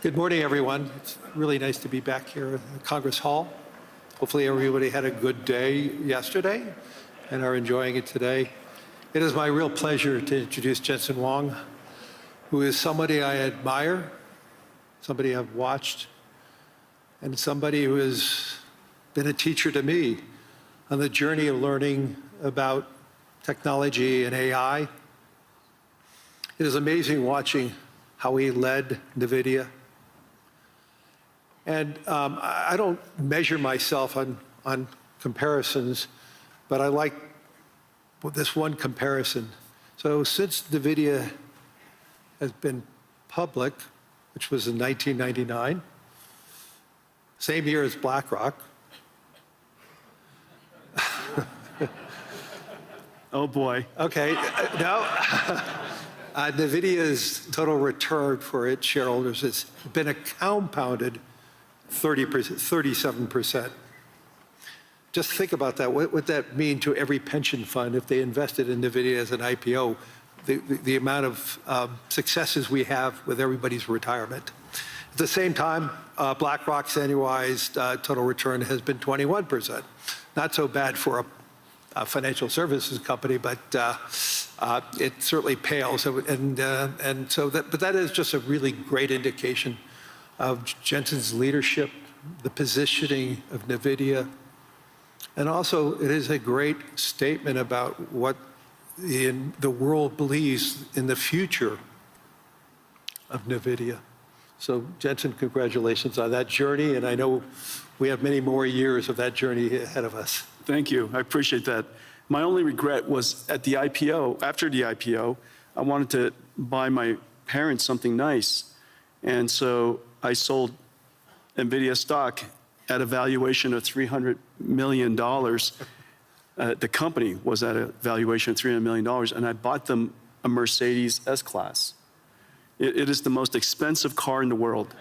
Good morning, everyone. It's really nice to be back here at Congress Hall. Hopefully everybody had a good day yesterday and are enjoying it today. It is my real pleasure to introduce Jensen Huang, who is somebody I admire, somebody I've watched, and somebody who has been a teacher to me on the journey of learning about technology and AI. It is amazing watching how he led Nvidia. And I don't measure myself on comparisons, but I like this one comparison. So since Nvidia has been public, which was in 1999, same year as BlackRock. Oh boy. Okay, no. Nvidia's total return for its shareholders has been a compounded 37%. Just think about that. What would that mean to every pension fund if they invested in Nvidia as an IPO? The amount of successes we have with everybody's retirement. At the same time, BlackRock's annualized total return has been 21%. Not so bad for a financial services company, but it certainly pales. But that is just a really great indication of Jensen's leadership, the positioning of Nvidia, and also it is a great statement about what the world believes in the future of Nvidia. So Jensen, congratulations on that journey, and I know we have many more years of that journey ahead of us. Thank you. I appreciate that. My only regret was at the IPO, after the IPO, I wanted to buy my parents something nice. And so I sold Nvidia stock at a valuation of $300 million. The company was at a valuation of $300 million, and I bought them a Mercedes S-Class. It is the most expensive car in the world.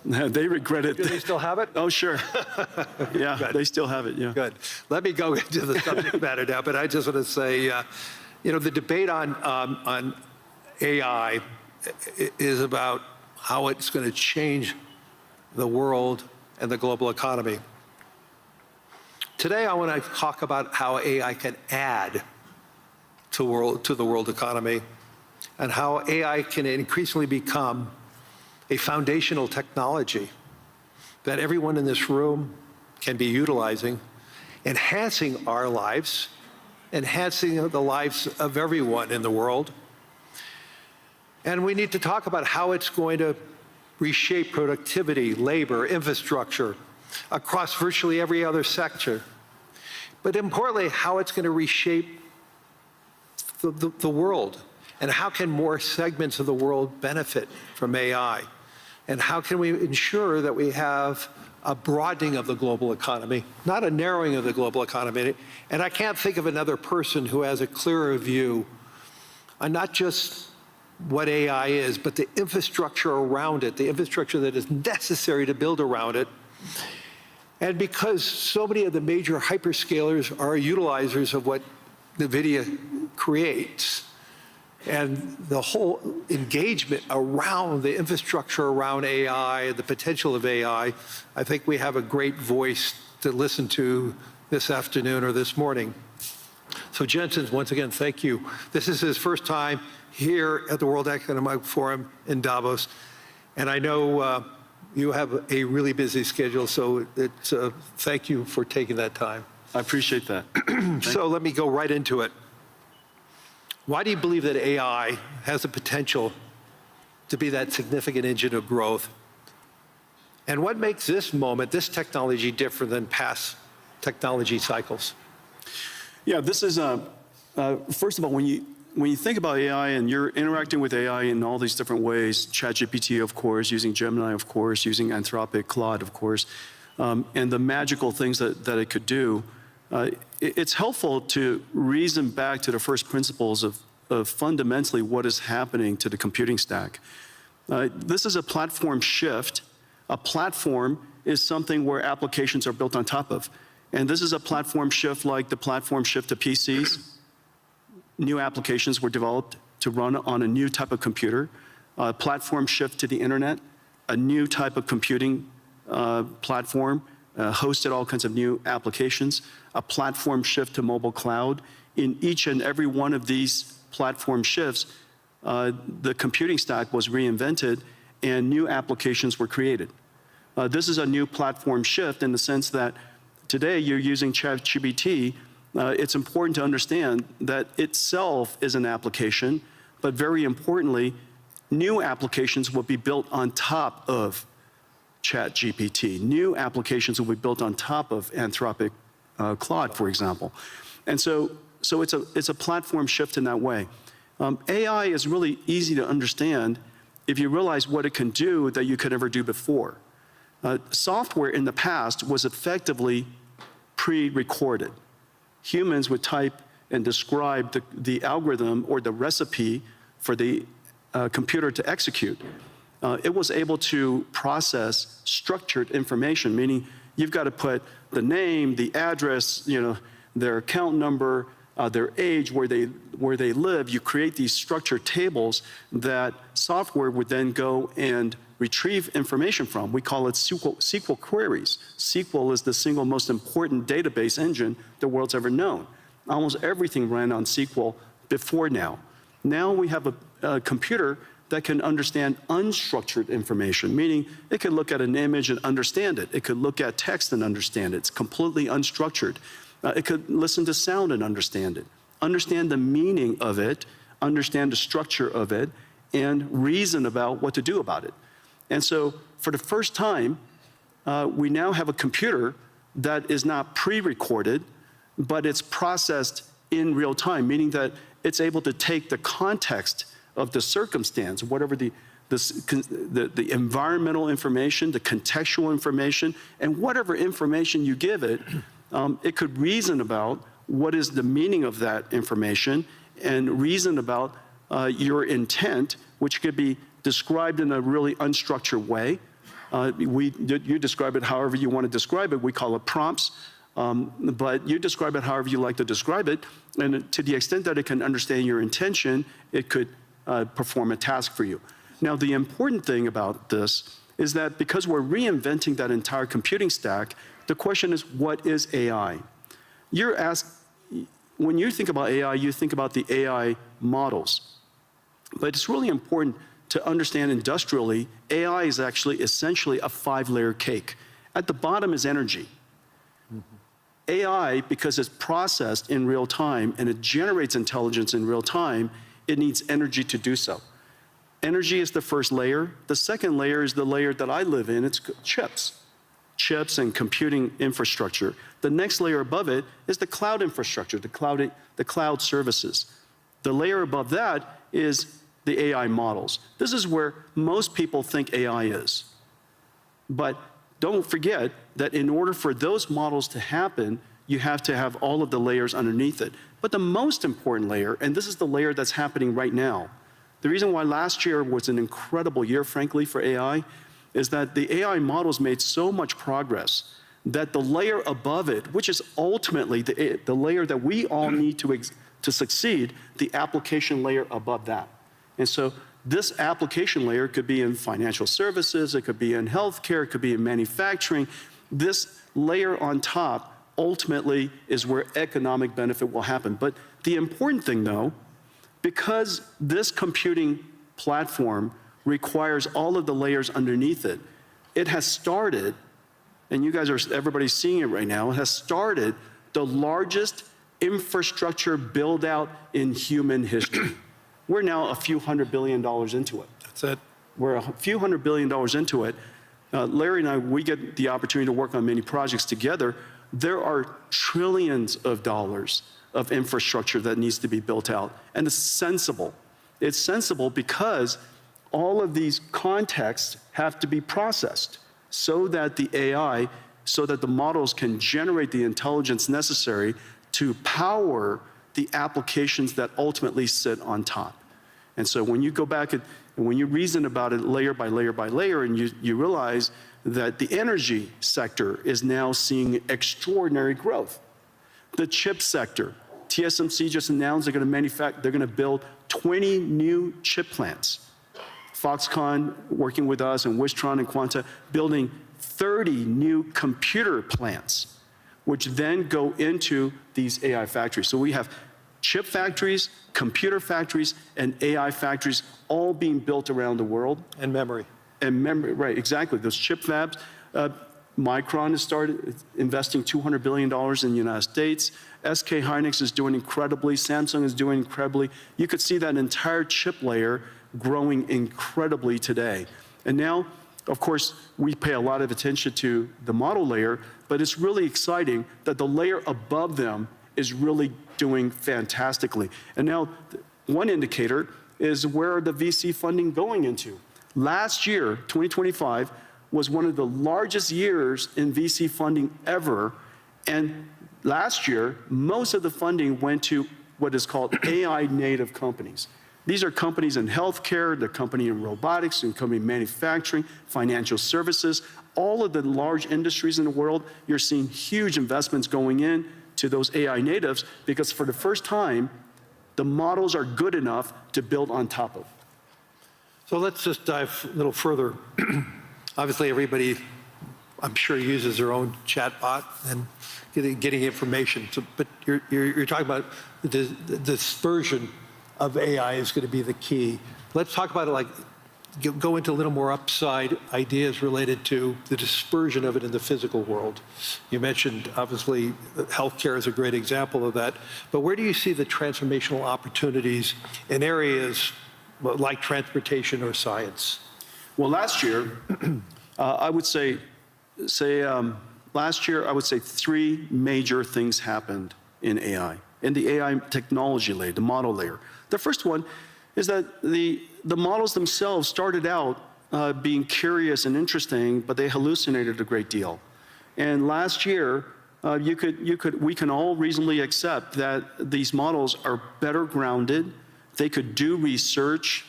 They regret it. Do they still have it? Oh, sure. Yeah, Good. They still have it, yeah. Good. Let me go into the subject matter now, but I just want to say, the debate on AI is about how it's going to change the world and the global economy. Today, I want to talk about how AI can add to the world economy and how AI can increasingly become a foundational technology that everyone in this room can be utilizing, enhancing our lives, enhancing the lives of everyone in the world. And we need to talk about how it's going to reshape productivity, labor, infrastructure across virtually every other sector. But importantly, how it's going to reshape the world, and how can more segments of the world benefit from AI? And how can we ensure that we have a broadening of the global economy, not a narrowing of the global economy? And I can't think of another person who has a clearer view on not just what AI is, but the infrastructure around it, the infrastructure that is necessary to build around it. And because so many of the major hyperscalers are utilizers of what Nvidia creates, and the whole engagement around the infrastructure around AI, the potential of AI, I think we have a great voice to listen to this afternoon or this morning. So Jensen, once again, thank you. This is his first time here at the World Economic Forum in Davos, and I know you have a really busy schedule, so thank you for taking that time. I appreciate that. So let me go right into it. Why do you believe that AI has the potential to be that significant engine of growth? And what makes this moment, this technology, different than past technology cycles? Yeah, this is, first of all, when you think about AI and you're interacting with AI in all these different ways, ChatGPT, of course, using Gemini, of course, using Anthropic, Claude, of course, and the magical things that it could do, it's helpful to reason back to the first principles of fundamentally what is happening to the computing stack. This is a platform shift. A platform is something where applications are built on top of. And this is a platform shift like the platform shift to PCs. New applications were developed to run on a new type of computer, platform shift to the internet, a new type of computing platform, hosted all kinds of new applications, a platform shift to mobile cloud. In each and every one of these platform shifts, the computing stack was reinvented and new applications were created. This is a new platform shift in the sense that today you're using ChatGPT. It's important to understand that itself is an application, but very importantly, new applications will be built on top of ChatGPT. New applications will be built on top of Anthropic Claude, for example. And so it's a platform shift in that way. AI is really easy to understand if you realize what it can do that you could never do before. Software in the past was effectively pre-recorded. Humans would type and describe the algorithm or the recipe for the computer to execute. It was able to process structured information, meaning you've got to put the name, the address, their account number, their age, where they live. You create these structured tables that software would then go and retrieve information from. We call it SQL queries. SQL is the single most important database engine the world's ever known. Almost everything ran on SQL before now. Now we have a computer that can understand unstructured information, meaning it can look at an image and understand it. It could look at text and understand it. It's completely unstructured. It could listen to sound and understand it, understand the meaning of it, understand the structure of it, and reason about what to do about it. And so for the first time, we now have a computer that is not pre-recorded, but it's processed in real time, meaning that it's able to take the context of the circumstance, whatever the environmental information, the contextual information, and whatever information you give it, it could reason about what is the meaning of that information and reason about your intent, which could be described in a really unstructured way. You describe it however you want to describe it. We call it prompts. But you describe it however you like to describe it. And to the extent that it can understand your intention, it could perform a task for you. Now, the important thing about this is that because we're reinventing that entire computing stack, the question is, what is AI? You're asked, when you think about AI, you think about the AI models. But it's really important to understand industrially, AI is actually essentially a 5-layer cake. At the bottom is energy. AI, because it's processed in real time and it generates intelligence in real time, it needs energy to do so. Energy is the first layer. The second layer is the layer that I live in. It's chips and computing infrastructure. The next layer above it is the cloud infrastructure, the cloud services. The layer above that is the AI models. This is where most people think AI is. But don't forget that in order for those models to happen, you have to have all of the layers underneath it. But the most important layer, and this is the layer that's happening right now, the reason why last year was an incredible year, frankly, for AI, is that the AI models made so much progress that the layer above it, which is ultimately the layer that we all need to succeed, the application layer above that. And so this application layer could be in financial services, it could be in healthcare, it could be in manufacturing. This layer on top ultimately is where economic benefit will happen. But the important thing, though, because this computing platform requires all of the layers underneath it, it has started, and everybody's seeing it right now, it has started the largest infrastructure build-out in human history. We're now a few $100 billion into it. That's it. We're a few $100 billion into it. Larry and I, we get the opportunity to work on many projects together. There are trillions of dollars of infrastructure that needs to be built out, and it's sensible. It's sensible because all of these contexts have to be processed so that the AI, so that the models can generate the intelligence necessary to power the applications that ultimately sit on top. And so when you go back and when you reason about it layer by layer by layer, and you realize that the energy sector is now seeing extraordinary growth. The chip sector TSMC just announced they're going to build 20 new chip plants. Foxconn working with us and Wistron and Quanta building 30 new computer plants, which then go into these AI factories. So we have chip factories, computer factories, and AI factories all being built around the world. And memory. And memory, right, exactly. Those chip fabs. Micron has started investing $200 billion in the United States. SK Hynix is doing incredibly. Samsung is doing incredibly. You could see that entire chip layer growing incredibly today. And now, of course, we pay a lot of attention to the model layer, but it's really exciting that the layer above them is really doing fantastically. And now, one indicator is where the VC funding going into. Last year, 2025, was one of the largest years in VC funding ever. And last year, most of the funding went to what is called AI native companies. These are companies in healthcare, they're company in robotics, and company in manufacturing, financial services. All of the large industries in the world, you're seeing huge investments going in to those AI natives because for the first time, the models are good enough to build on top of. So let's just dive a little further. Obviously, everybody, I'm sure, uses their own chatbot and getting information. So, but you're talking about the dispersion of AI is going to be the key. Let's talk about it, like, go into a little more upside ideas related to the dispersion of it in the physical world. You mentioned, obviously, healthcare is a great example of that. But where do you see the transformational opportunities in areas like transportation or science? Well, last year, I would say last year, I would say 3 major things happened in AI, in the AI technology layer, the model layer. The first one is that the models themselves started out being curious and interesting, but they hallucinated a great deal. And last year, we can all reasonably accept that these models are better grounded. They could do research.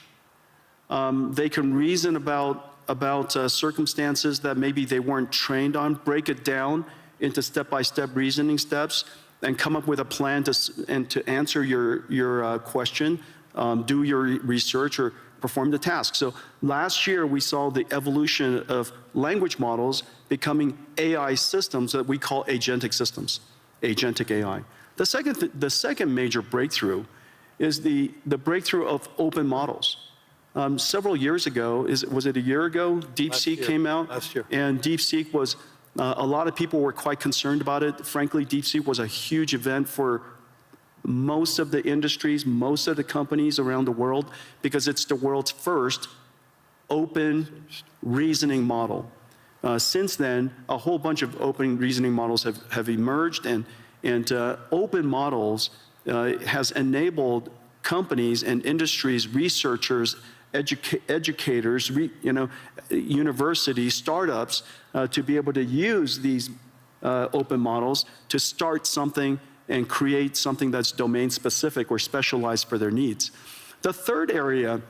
They can reason about circumstances that maybe they weren't trained on, break it down into step-by-step reasoning steps, and come up with a plan to answer your question, do your research, or perform the task. So last year, we saw the evolution of language models becoming AI systems that we call agentic systems, agentic AI. The second major breakthrough is the breakthrough of open models. Several years ago, was it a year ago? DeepSeek came out. Last year. And DeepSeek was, a lot of people were quite concerned about it. Frankly, DeepSeek was a huge event for most of the industries, most of the companies around the world, because it's the world's first open reasoning model. Since then, a whole bunch of open reasoning models have emerged, and open models has enabled companies and industries, researchers, educators, universities, startups, to be able to use these open models to start something and create something that's domain specific or specialized for their needs. The third area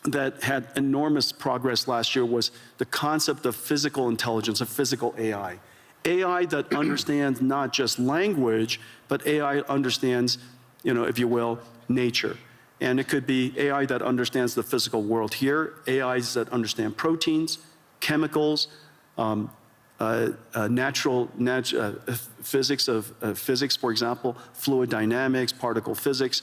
that had enormous progress last year was the concept of physical intelligence, of physical AI. AI that understands not just language, but AI understands, if you will, nature. And it could be AI that understands the physical world here, AIs that understand proteins, chemicals, natural physics, for example, fluid dynamics, particle physics,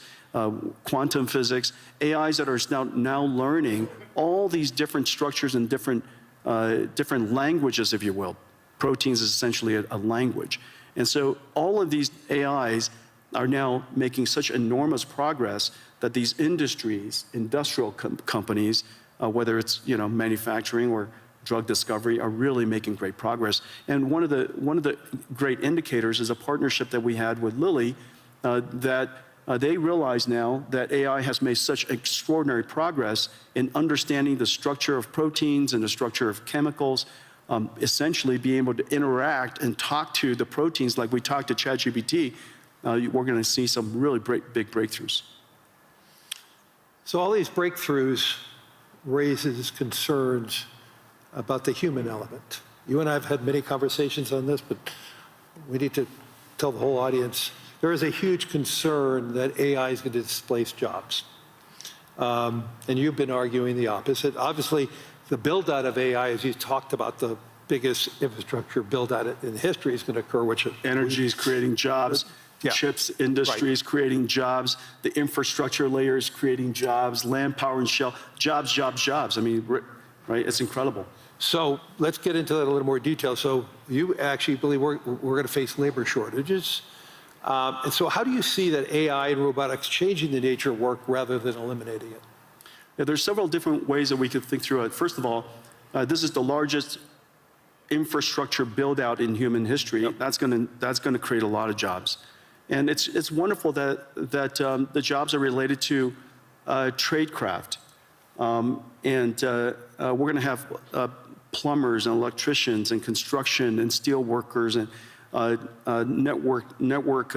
quantum physics, AIs that are now learning all these different structures and different languages, if you will. Proteins is essentially a language. And so all of these AIs are now making such enormous progress that these industries, industrial companies, whether it's manufacturing or drug discovery, are really making great progress. And one of the great indicators is a partnership that we had with Lilly, that they realize now that AI has made such extraordinary progress in understanding the structure of proteins and the structure of chemicals, essentially being able to interact and talk to the proteins like we talk to ChatGPT. We're going to see some really big breakthroughs. So all these breakthroughs raises concerns about the human element. You and I have had many conversations on this, but we need to tell the whole audience, there is a huge concern that AI is going to displace jobs. And you've been arguing the opposite. Obviously, the build-out of AI, as you talked about, the biggest infrastructure build-out in history is going to occur, which Energy is creating jobs. Yeah. Chips industry is creating jobs. The infrastructure layer is creating jobs. Land, power, and shell. Jobs, jobs, jobs. I mean, right? It's incredible. So let's get into that in a little more detail. So you actually believe we're going to face labor shortages. And so how do you see that AI and robotics changing the nature of work rather than eliminating it? Yeah, there's several different ways that we could think through it. First of all, this is the largest infrastructure build out in human history. Yep. That's going to create a lot of jobs. And it's wonderful that the jobs are related to tradecraft. We're going to have plumbers and electricians and construction and steel workers and network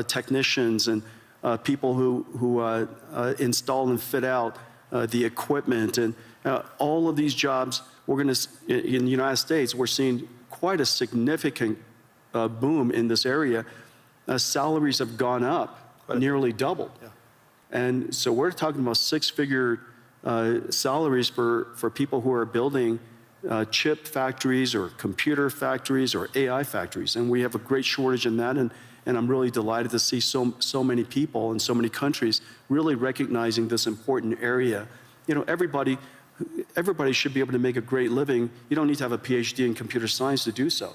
technicians and people who install and fit out the equipment. And all of these jobs, we're going to, in the United States, we're seeing quite a significant boom in this area. Salaries have gone up, nearly doubled. Yeah. And so we're talking about six-figure salaries for people who are building chip factories or computer factories or AI factories. And we have a great shortage in that. And I'm really delighted to see so many people in so many countries really recognizing this important area. You know, everybody should be able to make a great living. You don't need to have a PhD in computer science to do so.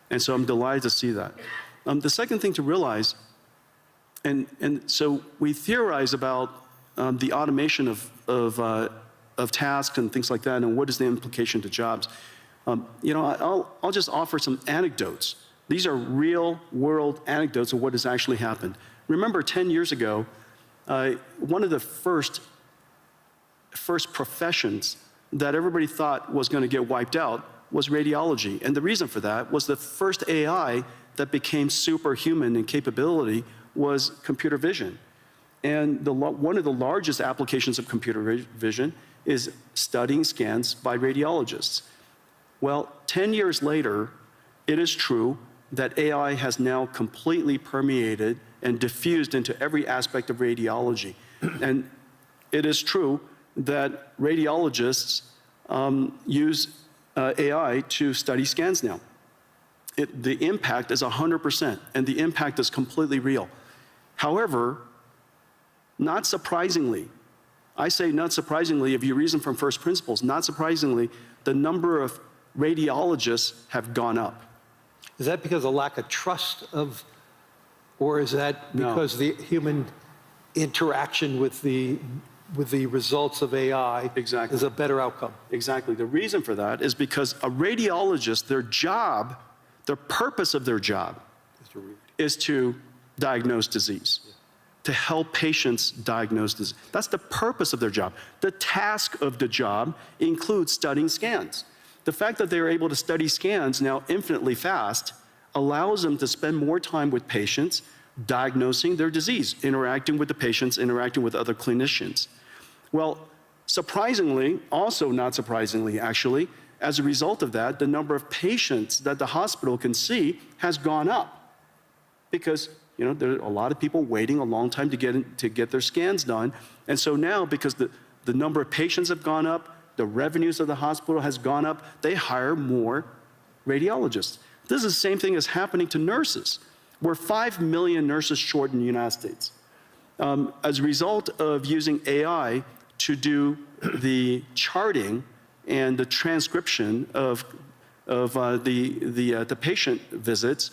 And so I'm delighted to see that. The second thing to realize, and so we theorize about the automation of tasks and things like that, and what is the implication to jobs. You know, I'll just offer some anecdotes. These are real world anecdotes of what has actually happened. Remember 10 years ago, one of the first professions that everybody thought was going to get wiped out was radiology. And the reason for that was the first AI that became superhuman in capability was computer vision. And one of the largest applications of computer vision is studying scans by radiologists. Well, 10 years later, it is true that AI has now completely permeated and diffused into every aspect of radiology. And it is true that radiologists use AI to study scans now. The impact is 100%, and the impact is completely real. However, not surprisingly, I say not surprisingly, if you reason from first principles, not surprisingly, the number of radiologists have gone up. Is that because of lack of trust or is that because the human interaction with the results of AI is a better outcome? Exactly. The reason for that is because a radiologist, the purpose of their job is to diagnose disease, to help patients diagnose disease. That's the purpose of their job. The task of the job includes studying scans. The fact that they're able to study scans now infinitely fast allows them to spend more time with patients, diagnosing their disease, interacting with the patients, interacting with other clinicians. Well, surprisingly, also not surprisingly actually, as a result of that, the number of patients that the hospital can see has gone up because there are a lot of people waiting a long time to get their scans done. And so now, because the number of patients have gone up, the revenues of the hospital has gone up, they hire more radiologists. This is the same thing as happening to nurses. We're 5 million nurses short in the United States. As a result of using AI to do the charting and the transcription of the patient visits,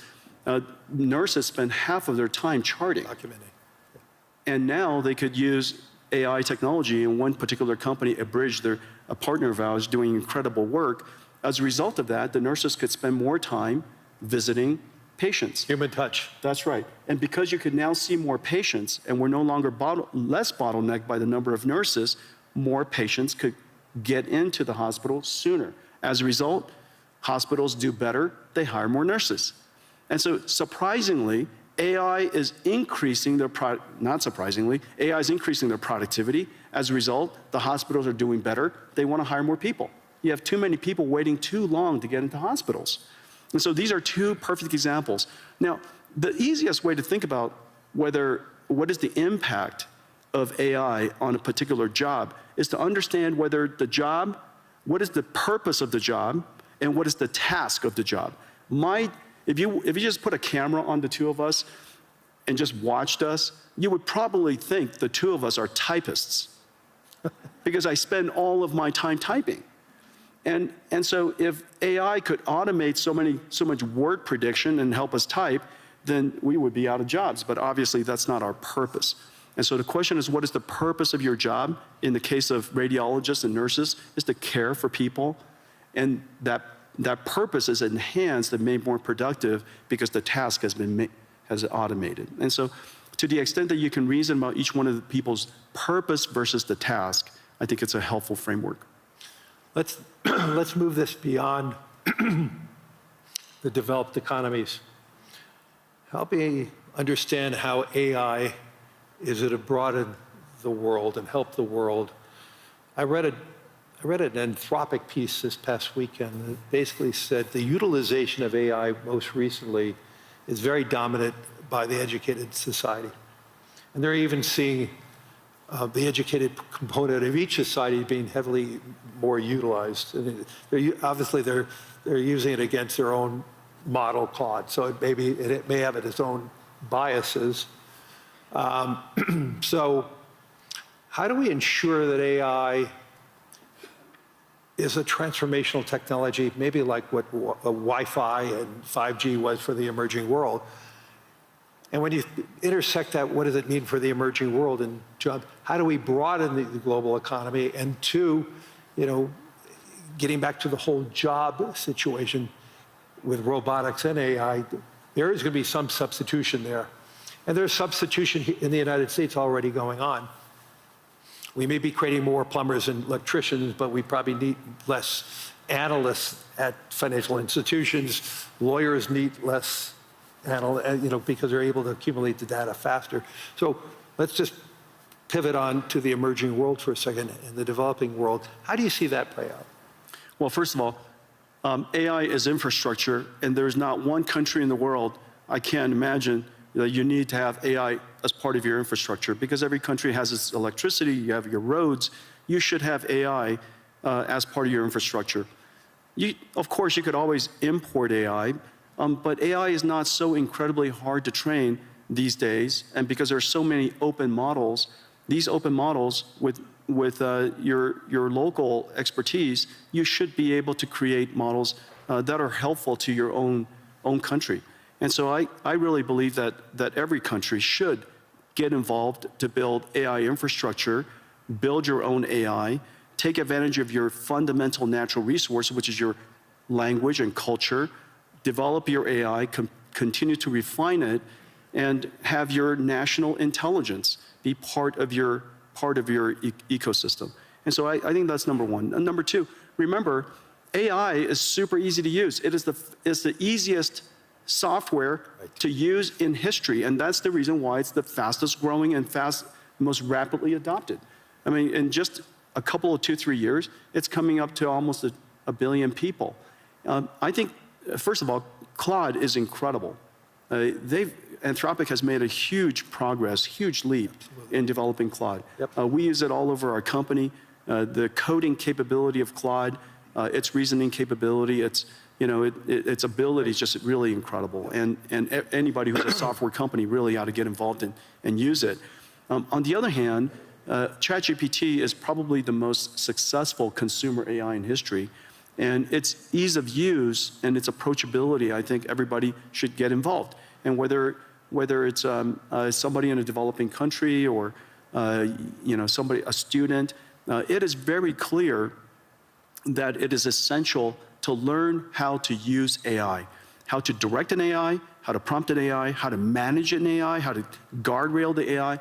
nurses spend half of their time charting. Documenting. And now they could use AI technology, and one particular company, Abridge, they're a partner of ours doing incredible work. As a result of that, the nurses could spend more time visiting patients. Human touch. That's right. And because you could now see more patients, and we're no longer less bottlenecked by the number of nurses, more patients could get into the hospital sooner. As a result, hospitals do better, they hire more nurses. And so surprisingly, AI is increasing their not surprisingly, AI is increasing their productivity. As a result, the hospitals are doing better. They want to hire more people. You have too many people waiting too long to get into hospitals. And so these are two perfect examples. Now, the easiest way to think about what is the impact of AI on a particular job is to understand whether the job, what is the purpose of the job, and what is the task of the job. If you just put a camera on the two of us and just watched us, you would probably think the two of us are typists because I spend all of my time typing. And so if AI could automate so much word prediction and help us type, then we would be out of jobs. But obviously that's not our purpose. And so the question is, what is the purpose of your job? In the case of radiologists and nurses, is to care for people. And that purpose is enhanced and made more productive because the task has automated. And so to the extent that you can reason about each one of the people's purpose versus the task, I think it's a helpful framework. Let's move this beyond the developed economies. Help me understand how AI is it to broaden the world and help the world. I read an Anthropic piece this past weekend that basically said the utilization of AI most recently is very dominant by the educated society. And they're even seeing the educated component of each society being heavily more utilized. And obviously they're using it against their own model Claude, so it may have its own biases. So how do we ensure that AI is a transformational technology, maybe like what Wi-Fi and 5G was for the emerging world? And when you intersect that, what does it mean for the emerging world and jobs? How do we broaden the global economy? And two, getting back to the whole job situation with robotics and AI, there is going to be some substitution there. And there's substitution in the United States already going on. We may be creating more plumbers and electricians, but we probably need less analysts at financial institutions. Lawyers need less because they're able to accumulate the data faster. So let's just pivot on to the emerging world for a second, in the developing world. How do you see that play out? Well, first of all, AI is infrastructure, and there's not one country in the world, I can't imagine, that you need to have AI as part of your infrastructure, because every country has its electricity, you have your roads, you should have AI as part of your infrastructure. Of course, you could always import AI, but AI is not so incredibly hard to train these days, and because there are so many open models, these open models with your local expertise, you should be able to create models that are helpful to your own country. And so I really believe that every country should get involved to build AI infrastructure, build your own AI, take advantage of your fundamental natural resource, which is your language and culture, develop your AI, continue to refine it, and have your national intelligence be part of your ecosystem. And so I think that's number one. And number two, remember, AI is super easy to use. It's the easiest software to use in history, and that's the reason why it's the fastest growing and most rapidly adopted. I mean, in just a couple of 2-3 years, it's coming up to almost a billion people. I think, first of all, Claude is incredible. Anthropic has made a huge progress, huge leap in developing Claude. Yep. We use it all over our company. The coding capability of Claude, its reasoning capability, its ability is just really incredible. And anybody who's a software company really ought to get involved and use it. On the other hand, ChatGPT is probably the most successful consumer AI in history. And its ease of use and its approachability, I think everybody should get involved. And whether it's somebody in a developing country or a student, it is very clear that it is essential to learn how to use AI, how to direct an AI, how to prompt an AI, how to manage an AI, how to guardrail the AI,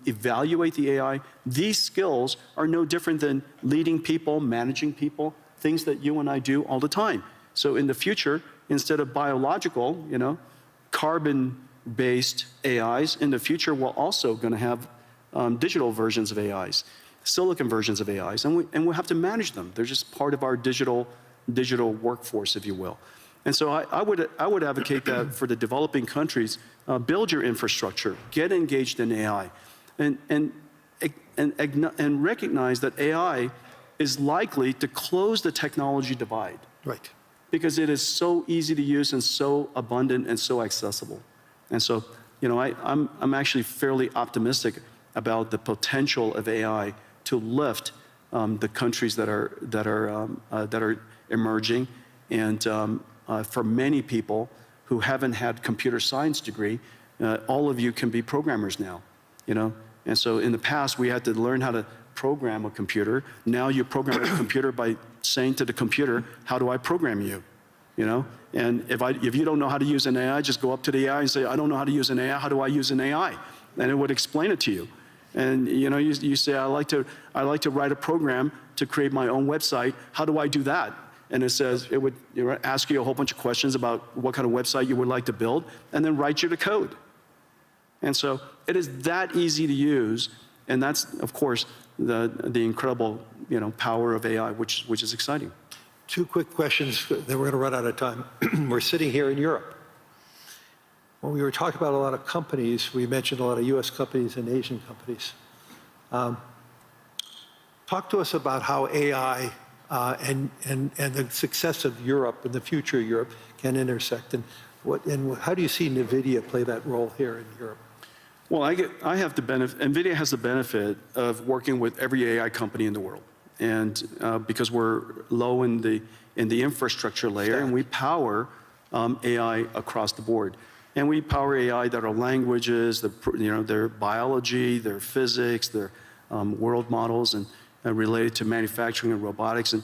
evaluate the AI. These skills are no different than leading people, managing people, things that you and I do all the time. So in the future, instead of biological, carbon-based AIs, in the future we're also going to have digital versions of AIs, silicon versions of AIs, and we'll have to manage them. They're just part of our digital workforce, if you will. And so I would advocate that for the developing countries, build your infrastructure, get engaged in AI, and recognize that AI is likely to close the technology divide. Right. Because it is so easy to use and so abundant and so accessible. And so, you know, I'm actually fairly optimistic about the potential of AI to lift the countries that are emerging, and for many people who haven't had computer science degree, all of you can be programmers now, you know. And so in the past we had to learn how to program a computer. Now you program a computer by saying to the computer, "How do I program you?" You know. And if you don't know how to use an AI, just go up to the AI and say, "I don't know how to use an AI. How do I use an AI?" And it would explain it to you. And you know, you say, I like to write a program to create my own website. How do I do that? And it says, it would ask you a whole bunch of questions about what kind of website you would like to build, and then write you the code. And so it is that easy to use, and that's, of course, the incredible, you know, power of AI, which is exciting. Two quick questions, then we're going to run out of time. We're sitting here in Europe. When we were talking about a lot of companies, we mentioned a lot of US companies and Asian companies. Talk to us about how AI and the success of Europe and the future of Europe can intersect, and how do you see Nvidia play that role here in Europe? Well, I have the benefit, Nvidia has the benefit of working with every AI company in the world. And because we're low in the infrastructure layer, and we power AI across the board. And we power AI that are languages, their biology, their physics, their world models, and related to manufacturing and robotics.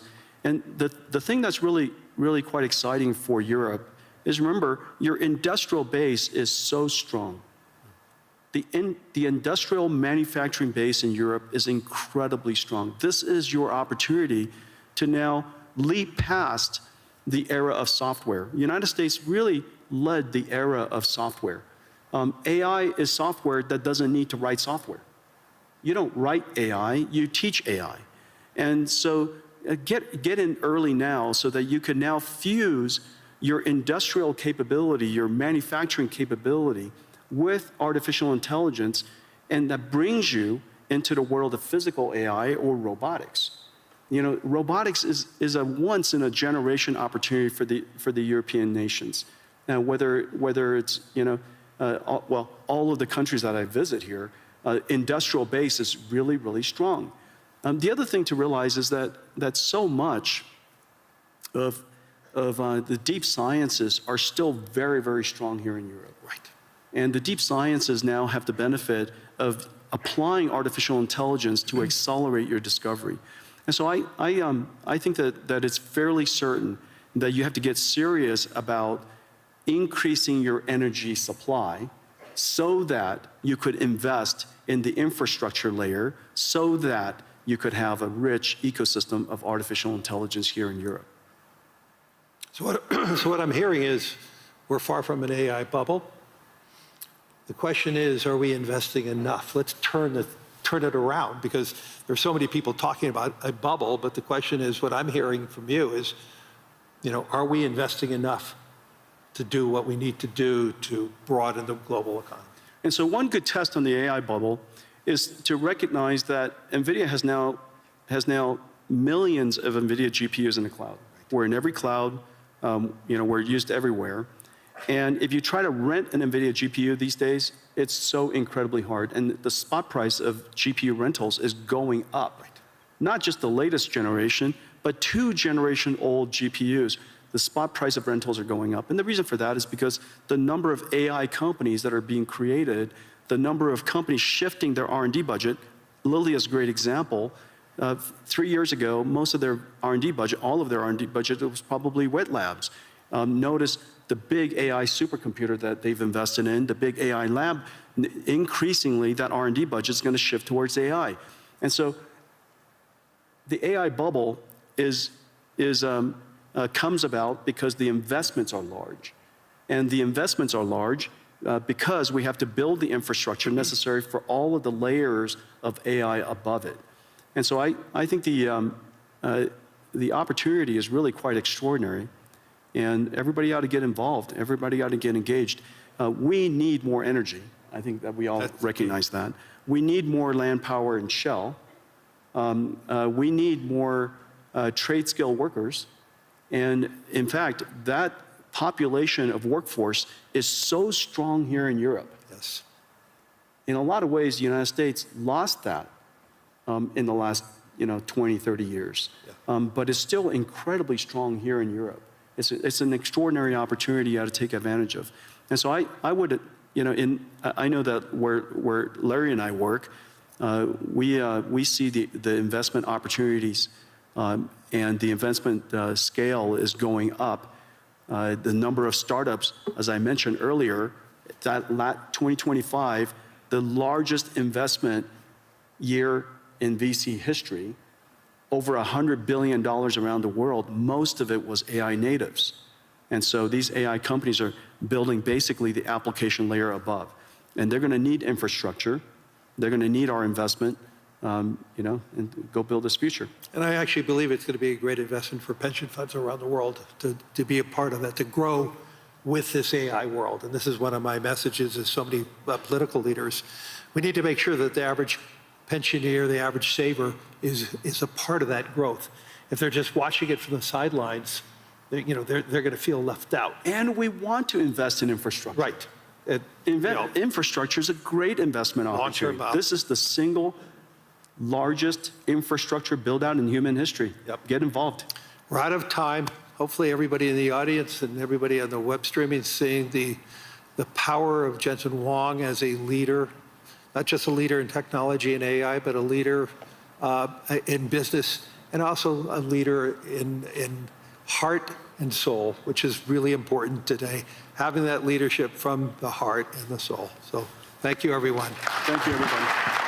And the thing that's really quite exciting for Europe is, remember, your industrial base is so strong. The industrial manufacturing base in Europe is incredibly strong. This is your opportunity to now leap past the era of software. The United States really led the era of software. AI is software that doesn't need to write software. You don't write AI, you teach AI. And so get in early now so that you can now fuse your industrial capability, your manufacturing capability with artificial intelligence, and that brings you into the world of physical AI or robotics. You know, robotics is a once in a generation opportunity for the European nations. Now, whether it's, you know, all of the countries that I visit here, industrial base is really, really strong. The other thing to realize is that so much of the deep sciences are still very, very strong here in Europe. Right. And the deep sciences now have the benefit of applying artificial intelligence to accelerate your discovery. And so I think that it's fairly certain that you have to get serious about increasing your energy supply so that you could invest in the infrastructure layer so that you could have a rich ecosystem of artificial intelligence here in Europe. So what I'm hearing is we're far from an AI bubble. The question is, are we investing enough? Let's turn it around, because there's so many people talking about a bubble, but the question is, what I'm hearing from you is, you know, are we investing enough to do what we need to do to broaden the global economy? And so one good test on the AI bubble is to recognize that Nvidia has now millions of Nvidia GPUs in the cloud. We're in every cloud, you know, we're used everywhere. And if you try to rent an Nvidia GPU these days, it's so incredibly hard. And the spot price of GPU rentals is going up. Right. Not just the latest generation, but 2-generation-old GPUs. The spot price of rentals are going up. And the reason for that is because the number of AI companies that are being created, the number of companies shifting their R&D budget, Lilly is a great example. 3 years ago, most of their R&D budget, all of their R&D budget, was probably wet labs. Notice the big AI supercomputer that they've invested in, the big AI lab, increasingly that R&D budget is going to shift towards AI. And so the AI bubble comes about because the investments are large. And the investments are large because we have to build the infrastructure necessary for all of the layers of AI above it. And so I think the opportunity is really quite extraordinary. And everybody ought to get involved. Everybody ought to get engaged. We need more energy. I think that we all recognize that. We need more land power and shell. We need more trade skill workers. And in fact, that population of workforce is so strong here in Europe. Yes. In a lot of ways, the United States lost that in the last 20, 30 years. Yeah. But it's still incredibly strong here in Europe. It's an extraordinary opportunity you ought to take advantage of. And so I would, I know that where Larry and I work, we see the investment opportunities and the investment scale is going up. The number of startups, as I mentioned earlier, that 2025, the largest investment year in VC history, over $100 billion around the world. Most of it was AI natives. And so these AI companies are building basically the application layer above. And they're going to need infrastructure. They're going to need our investment, and go build this future. And I actually believe it's going to be a great investment for pension funds around the world to be a part of that, to grow with this AI world. And this is one of my messages as so many political leaders. We need to make sure that the average pensioner, the average saver, is a part of that growth. If they're just watching it from the sidelines, they're going to feel left out. And we want to invest in infrastructure. Right. Infrastructure is a great investment opportunity. This is the single largest infrastructure build-out in human history. Yep. Get involved. We're out of time. Hopefully everybody in the audience and everybody on the web streaming is seeing the power of Jensen Huang as a leader, not just a leader in technology and AI, but a leader in business, and also a leader in heart and soul, which is really important today, having that leadership from the heart and the soul. So thank you, everyone. Thank you, everybody.